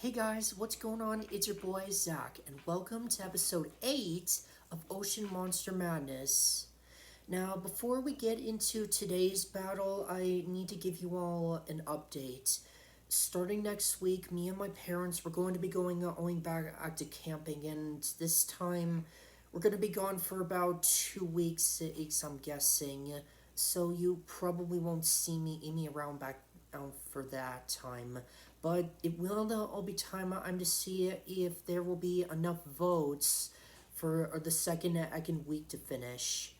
Hey guys, what's going on? It's your boy Zach, and welcome to episode 8 of Ocean Monster Madness. Now, before we get into today's battle, I need to give you all an update. Starting next week, me and my parents were going to be going back to camping, and this time we're going to be gone for about 2 weeks, I'm guessing. So you probably won't see me around back out for that time. But it will all be time I'm to see if there will be enough votes for the second week to finish.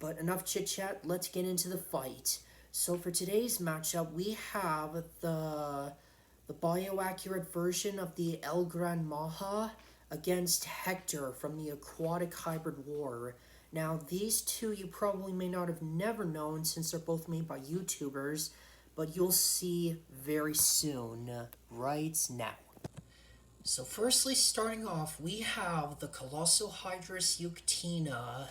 But enough chit chat, let's get into the fight. So for today's matchup, we have the bioaccurate version of the Gran Maja against Hector from the Aquatic Hybrid War. Now, these two you probably may not have never known since they're both made by YouTubers, but you'll see very soon, right now. So firstly, starting off, we have the ColossoHydrus Uktena.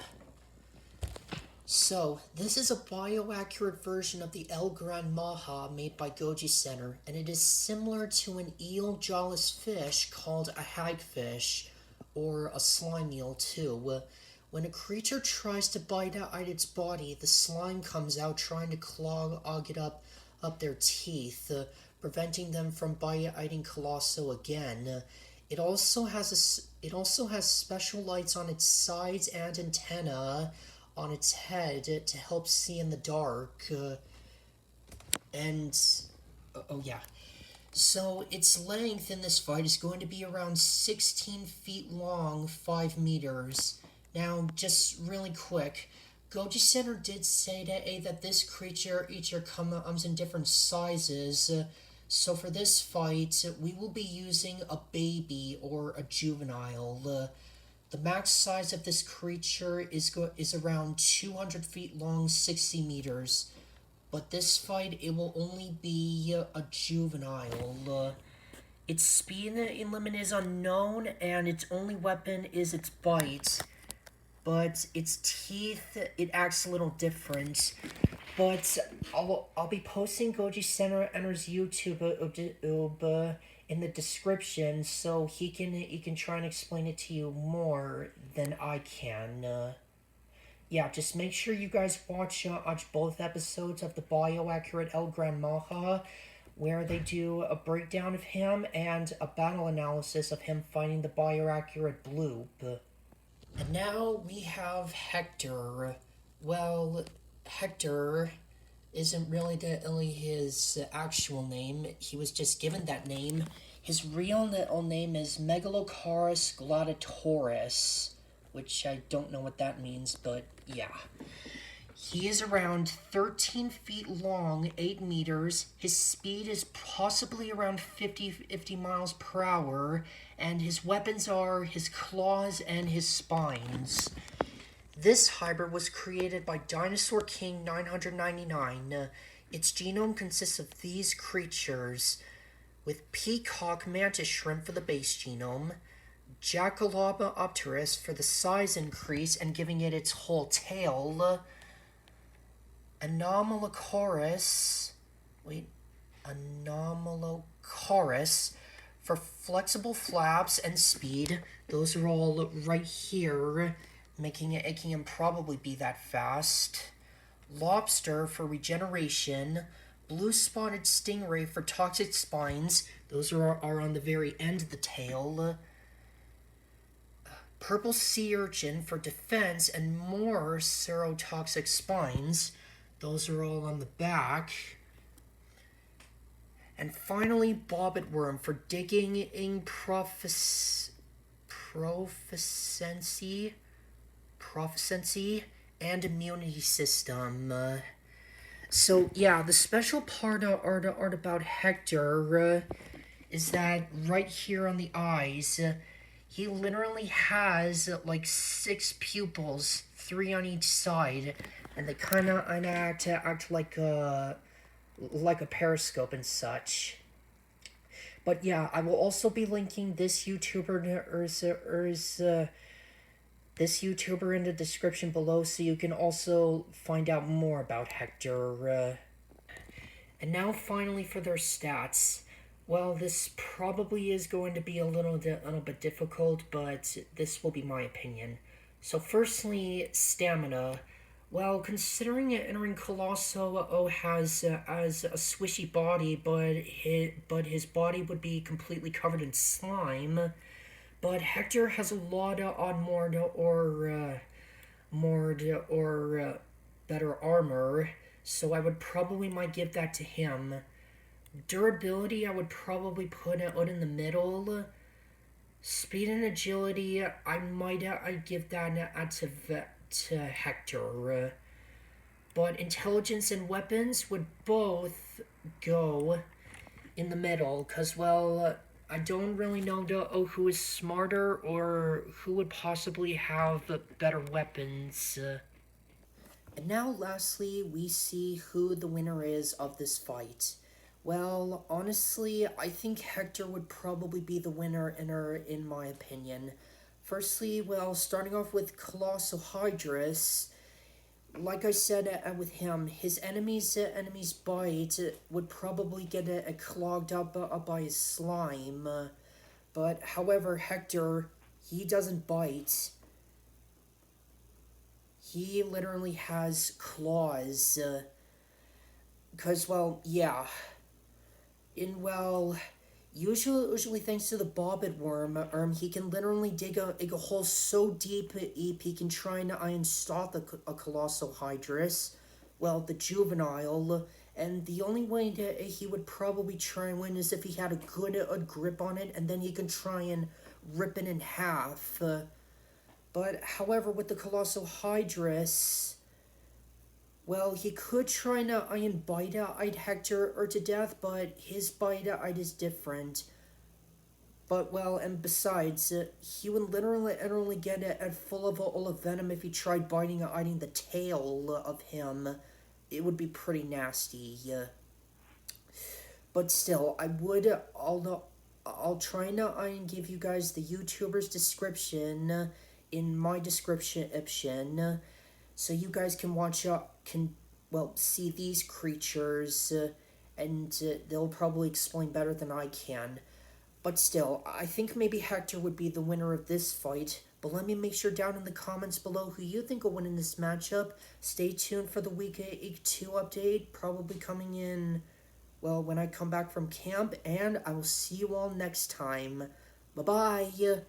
So, this is a bioaccurate version of the Gran Maja made by Goji Center, and it is similar to an eel jawless fish called a hagfish, or a slime eel too. When a creature tries to bite at its body, the slime comes out trying to clog it up their teeth, preventing them from biting Colosso again. It also has special lights on its sides and antenna on its head to help see in the dark. So its length in this fight is going to be around 16 feet long, 5 meters. Now, just really quick, Goji Center did say that this creature each comes in different sizes. So for this fight, we will be using a baby or a juvenile. The max size of this creature is around 200 feet long, 60 meters. But this fight, it will only be a juvenile. Its speed limit is unknown, and its only weapon is its bite. But its teeth, it acts a little different. But I'll be posting Goji Center's YouTube in the description, so he can try and explain it to you more than I can. Yeah, just make sure you guys watch both episodes of the bioaccurate Gran Maja, where they do a breakdown of him and a battle analysis of him fighting the bioaccurate bloop. And now we have Hector. Well, Hector isn't really his actual name. He was just given that name. His real name is Megalocaris gladiatoris, which I don't know what that means, but yeah. He is around 13 feet long, 8 meters. His speed is possibly around 50 miles per hour, and his weapons are his claws and his spines. This hybrid was created by Dinosaur King 999. Its genome consists of these creatures, with peacock mantis shrimp for the base genome, Jacolobopterus for the size increase and giving it its whole tail, Anomalocaris for flexible flaps and speed. Those are all right here, making him probably be that fast. Lobster for regeneration. Blue spotted stingray for toxic spines. Those are on the very end of the tail. Purple sea urchin for defense and more serotoxic spines. Those are all on the back. And finally, bobbit worm for digging proficiency and immunity system. So yeah, the special part about Hector is that right here on the eyes, he literally has like 6 pupils, 3 on each side, and they kind of act like a periscope and such. But yeah, I will also be linking this YouTuber in the description below, so you can also find out more about Hector. And now finally for their stats. Well, this probably is going to be a little bit difficult, but this will be my opinion. So, firstly, stamina. Well, considering entering Colosso has as a swishy body, but his body would be completely covered in slime. But Hector has a lot on more better armor, so I would probably might give that to him. Durability, I would probably put it out in the middle. Speed and agility, I'd give that to Hector. But intelligence and weapons would both go in the middle, cause I don't really know who is smarter or who would possibly have better weapons. And now, lastly, we see who the winner is of this fight. Well, honestly, I think Hector would probably be the winner in my opinion. Firstly, well, starting off with ColossoHydrus, like I said with him, his enemy's bite would probably get clogged up by his slime. But however, Hector, he doesn't bite. He literally has claws. Because, well, yeah. In, well, usually thanks to the bobbit worm, he can literally dig a hole so deep he can try and stop a ColossoHydrus. Well, the juvenile. And the only way that he would probably try and win is if he had a good grip on it, and then he can try and rip it in half. But however, with the ColossoHydrus, well, he could try and iron bite Hector or to death, but his bite is different. But well, and besides, he would literally get it full of all of venom if he tried biting the tail of him. It would be pretty nasty. But still, I'll try and give you guys the YouTuber's description in my description, so you guys can see these creatures, and they'll probably explain better than I can. But still, I think maybe Hector would be the winner of this fight. But let me make sure down in the comments below who you think will win in this matchup. Stay tuned for the week 2 update, probably coming in, well, when I come back from camp, and I will see you all next time. Bye-bye.